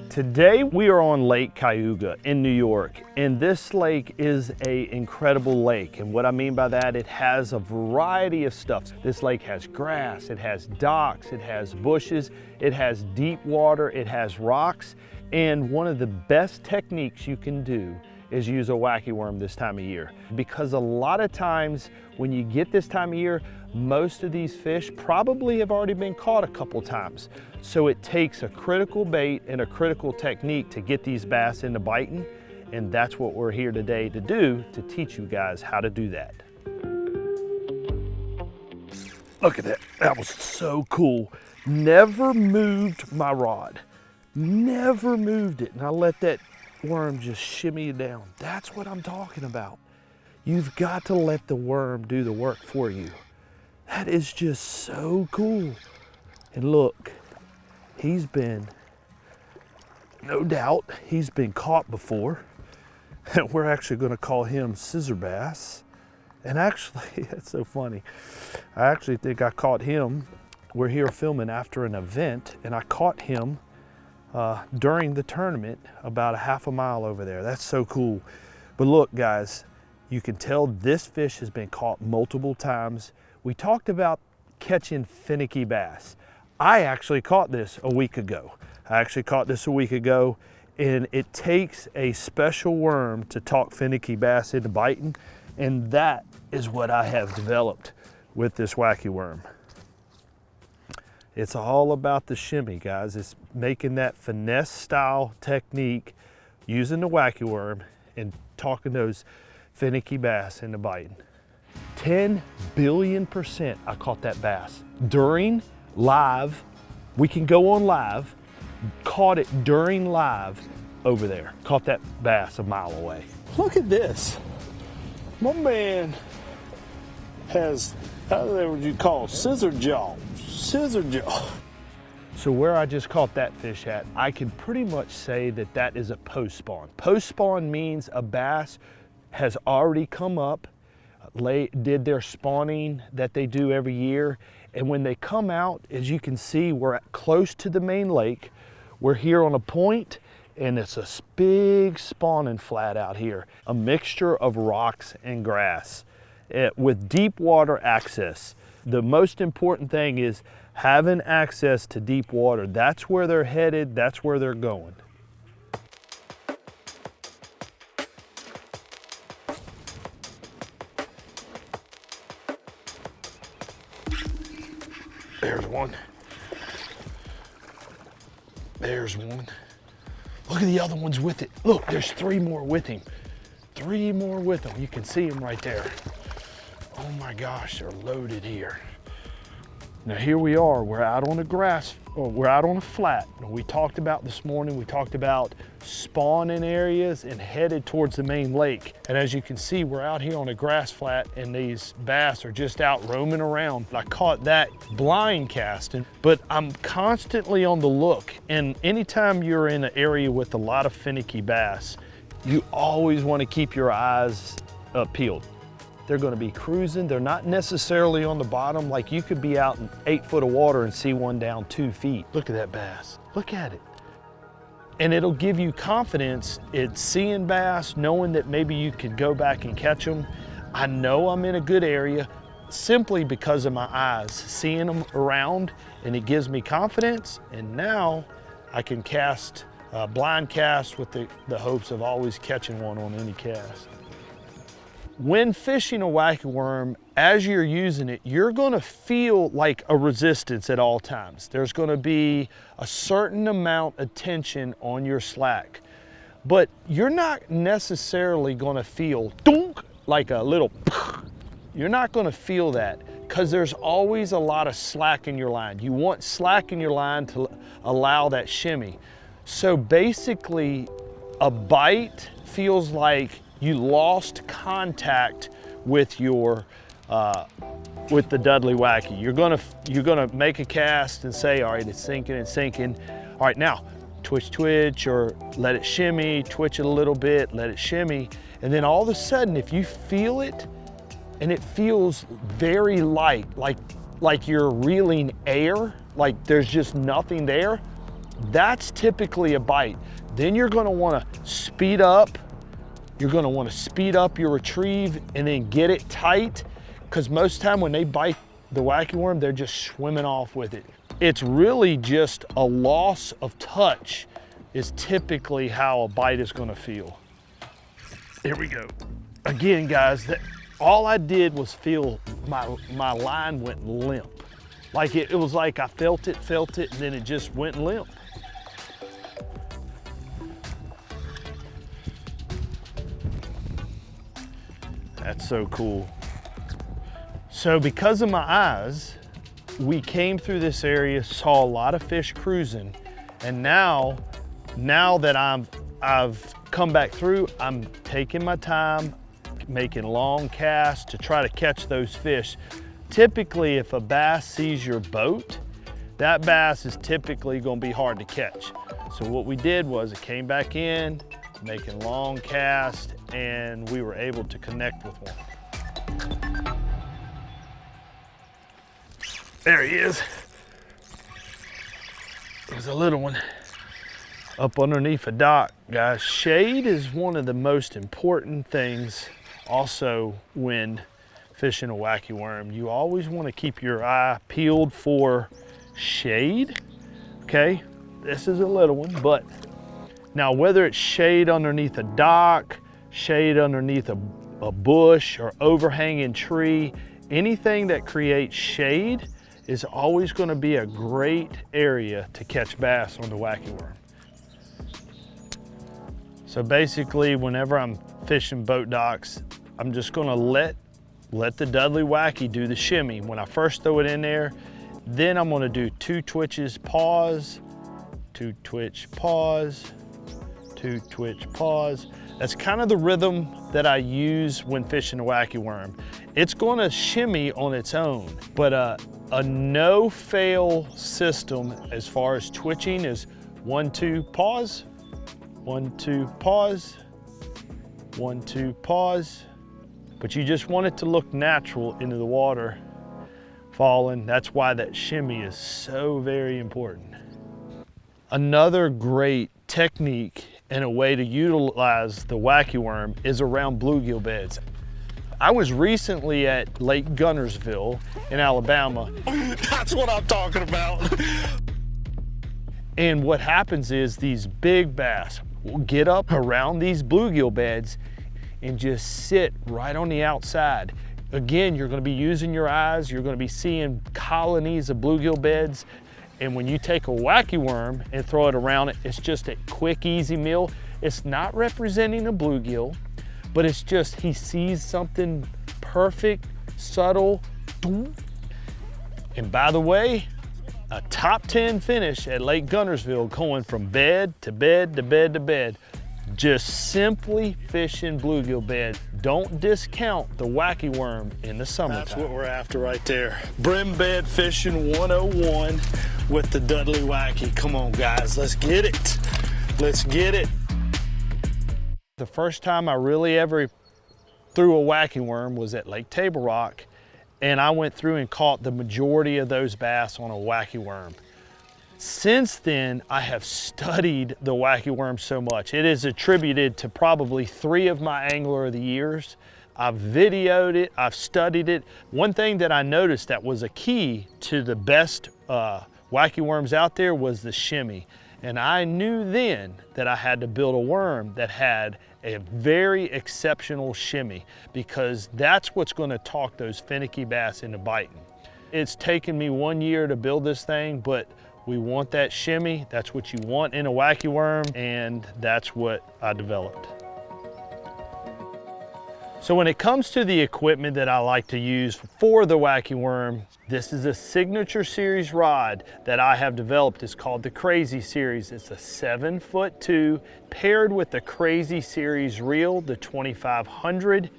Today we are on Lake Cayuga in New York, and this lake is an incredible lake. And what I mean by that, it has a variety of stuff. This lake has grass, it has docks, it has bushes, it has deep water, it has rocks. And one of the best techniques you can do is use a wacky worm this time of year. Because a lot of times when you get this time of year, most of these fish probably have already been caught a couple times. So it takes a critical bait and a critical technique to get these bass into biting. And that's what we're here today to do, to teach you guys how to do that. Look at that, that was so cool. Never moved my rod, never moved it. And I let that worm just shimmy down. That's what I'm talking about. You've got to let the worm do the work for you. That is just so cool. And look, he's been, no doubt, he's been caught before. And we're actually gonna call him scissor bass. And actually, that's so funny. I actually think I caught him. We're here filming after an event, and I caught him during the tournament about a half a mile over there. That's so cool. But look, guys, you can tell this fish has been caught multiple times. We talked about catching finicky bass. I actually caught this a week ago. And it takes a special worm to talk finicky bass into biting, and that is what I have developed with this wacky worm. It's all about the shimmy, guys. It's making that finesse style technique using the wacky worm and talking those finicky bass into biting. 10 billion% I caught that bass during live. We can go on live, caught it during live over there. Caught that bass a mile away. Look at this. My man has, what would you call, scissor jaw. Scissor jaw. So where I just caught that fish at, I can pretty much say that that is a post spawn. Post spawn means a bass has already come up, did their spawning that they do every year. And when they come out, as you can see, we're close to the main lake. We're here on a point, and it's a big spawning flat out here. A mixture of rocks and grass with deep water access. The most important thing is having access to deep water. That's where they're headed, that's where they're going. There's one. There's one. Look at the other ones with it. Look, there's 3 more with him. 3 more with him. You can see them right there. Oh my gosh, they're loaded here. Now here we are, we're out on the grass, or we're out on a flat. We talked about this morning, we talked about spawning areas and headed towards the main lake. And as you can see, we're out here on a grass flat and these bass are just out roaming around. I caught that blind casting, but I'm constantly on the look. And anytime you're in an area with a lot of finicky bass, you always want to keep your eyes peeled. They're going to be cruising. They're not necessarily on the bottom. Like you could be out in 8 foot of water and see one down 2 feet. Look at that bass. Look at it. And it'll give you confidence in seeing bass, knowing that maybe you could go back and catch them. I know I'm in a good area simply because of my eyes, seeing them around, and it gives me confidence. And now I can cast blind cast with the hopes of always catching one on any cast. When fishing a wacky worm, as you're using it, you're gonna feel like a resistance at all times. There's gonna be a certain amount of tension on your slack, but you're not necessarily gonna feel dunk, like a little, you're not gonna feel that because there's always a lot of slack in your line. You want slack in your line to allow that shimmy. So basically, a bite feels like you lost contact with your with the Dudley Wacky. You're gonna make a cast and say, all right, it's sinking, it's sinking. All right, now twitch, or let it shimmy, twitch it a little bit, let it shimmy, and then all of a sudden, if you feel it, and it feels very light, like you're reeling air, like there's just nothing there, That's typically a bite. Then you're gonna wanna speed up. You're gonna wanna speed up your retrieve and then get it tight, because most of the time when they bite the wacky worm, they're just swimming off with it. It's really just a loss of touch is typically how a bite is gonna feel. Here we go. Again, guys, all I did was feel my line went limp. Like it was like I felt it, and then it just went limp. That's so cool. So because of my eyes, we came through this area, saw a lot of fish cruising, and now that I've come back through, I'm taking my time, making long casts to try to catch those fish. Typically, if a bass sees your boat, that bass is typically gonna be hard to catch. So what we did was it came back in, making long casts, and we were able to connect with one. There he is. There's a little one up underneath a dock, guys. Shade is one of the most important things also when fishing a wacky worm. You always want to keep your eye peeled for shade. Okay, this is a little one, but now whether it's shade underneath a dock, shade underneath a bush or overhanging tree, anything that creates shade is always going to be a great area to catch bass on the wacky worm. So basically, whenever I'm fishing boat docks, I'm just going to let the Dudley Wacky do the shimmy. When I first throw it in there, then I'm going to do 2 twitches, pause, 2 twitch, pause, 2 twitch, pause. That's kind of the rhythm that I use when fishing a wacky worm. It's going to shimmy on its own, but a no-fail system as far as twitching is 1, 2, pause, 1, 2, pause, 1, 2, pause. But you just want it to look natural into the water falling. That's why that shimmy is so very important. Another great technique and a way to utilize the wacky worm is around bluegill beds. I was recently at Lake Guntersville in Alabama. That's what I'm talking about. And what happens is these big bass will get up around these bluegill beds and just sit right on the outside. Again, you're gonna be using your eyes, you're gonna be seeing colonies of bluegill beds, and when you take a wacky worm and throw it around it, it's just a quick, easy meal. It's not representing a bluegill, but it's just he sees something perfect, subtle, and by the way, a top 10 finish at Lake Guntersville, going from bed to bed to bed to bed. Just simply fishing bluegill bed. Don't discount the wacky worm in the summertime. That's what we're after right there. Brim bed fishing 101 with the Dudley Wacky. Come on, guys, let's get it. Let's get it. The first time I really ever threw a wacky worm was at Lake Table Rock, and I went through and caught the majority of those bass on a wacky worm. Since then, I have studied the wacky worm so much. It is attributed to probably 3 of my Angler of the Years. I've videoed it, I've studied it. One thing that I noticed that was a key to the best wacky worms out there was the shimmy. And I knew then that I had to build a worm that had a very exceptional shimmy, because that's what's gonna talk those finicky bass into biting. It's taken me 1 year to build this thing, but we want that shimmy. That's what you want in a wacky worm, and that's what I developed. So when it comes to the equipment that I like to use for the wacky worm, this is a signature series rod that I have developed. It's called the Crazy Series. It's a 7'2" paired with the Crazy Series reel, the 2500.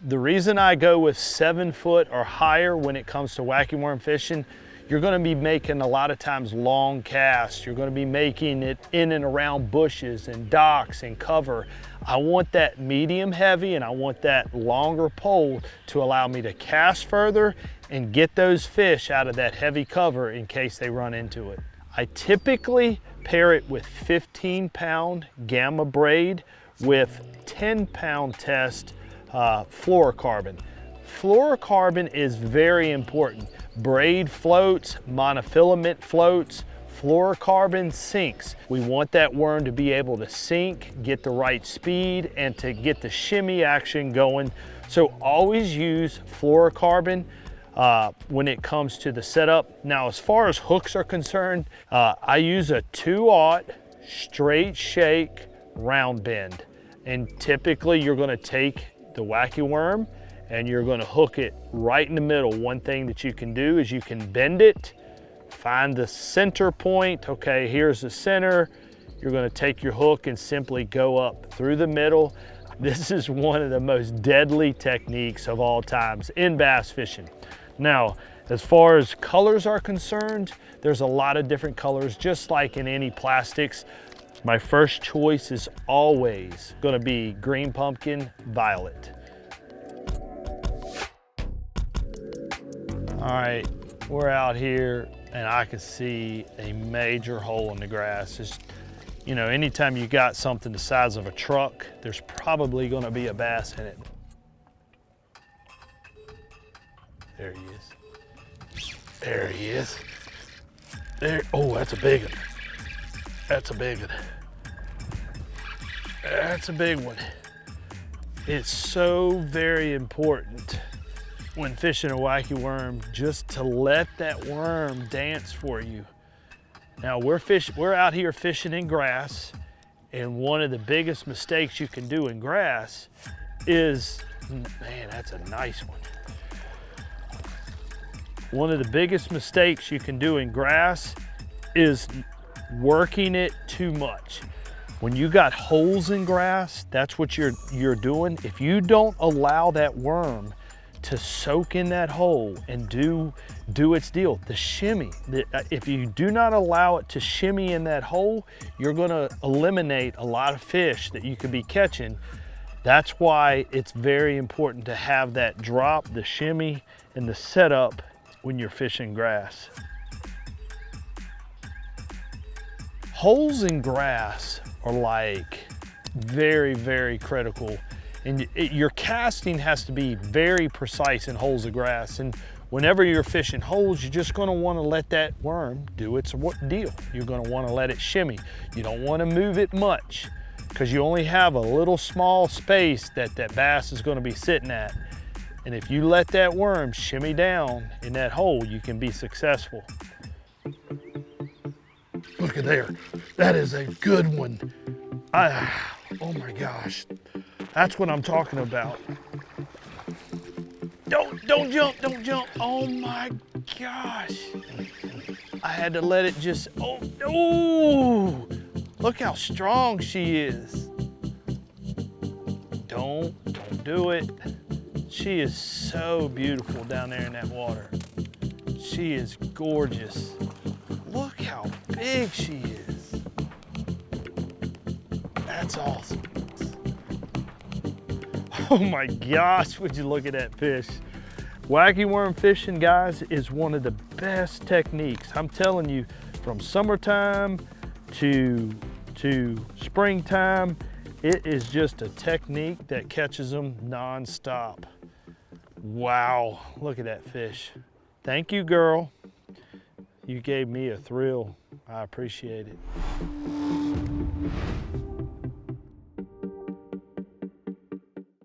The reason I go with 7 foot or higher when it comes to wacky worm fishing, you're gonna be making a lot of times long casts. You're gonna be making it in and around bushes and docks and cover. I want that medium heavy and I want that longer pole to allow me to cast further and get those fish out of that heavy cover in case they run into it. I typically pair it with 15-pound gamma braid with 10-pound test fluorocarbon. Fluorocarbon is very important. Braid floats, monofilament floats, fluorocarbon sinks. We want that worm to be able to sink, get the right speed, and to get the shimmy action going. So always use fluorocarbon when it comes to the setup. Now, as far as hooks are concerned, I use a 2/0 straight shake round bend. And typically you're gonna take the wacky worm and you're gonna hook it right in the middle. One thing that you can do is you can bend it, find the center point. Okay, here's the center. You're gonna take your hook and simply go up through the middle. This is one of the most deadly techniques of all times in bass fishing. Now, as far as colors are concerned, there's a lot of different colors, just like in any plastics. My first choice is always gonna be green pumpkin, violet. All right, we're out here and I can see a major hole in the grass. It's, you know, anytime you got something the size of a truck, there's probably gonna be a bass in it. There he is. There he is. There, oh, that's a big one. That's a big one. That's a big one. It's so very important when fishing a wacky worm just to let that worm dance for you. Now we're out here fishing in grass, and one of the biggest mistakes you can do in grass is, man, that's a nice one. One of the biggest mistakes you can do in grass is working it too much. When you got holes in grass, that's what you're doing. If you don't allow that worm to soak in that hole and do its deal, the shimmy, if you do not allow it to shimmy in that hole, you're gonna eliminate a lot of fish that you could be catching. That's why it's very important to have that drop, the shimmy, and the setup when you're fishing grass. Holes in grass are like very, very critical. And your casting has to be very precise in holes of grass. And whenever you're fishing holes, you're just gonna wanna let that worm do its deal. You're gonna wanna let it shimmy. You don't wanna move it much because you only have a little small space that bass is gonna be sitting at. And if you let that worm shimmy down in that hole, you can be successful. Look at there, that is a good one. Oh my gosh. That's what I'm talking about. Don't jump, don't jump. Oh my gosh. I had to let it just, oh, look how strong she is. Don't do it. She is so beautiful down there in that water. She is gorgeous. Look how big she is. That's awesome. Oh my gosh, would you look at that fish. Wacky worm fishing, guys, is one of the best techniques. I'm telling you, from summertime to springtime, it is just a technique that catches them non-stop. Wow, look at that fish. Thank you, girl. You gave me a thrill. I appreciate it.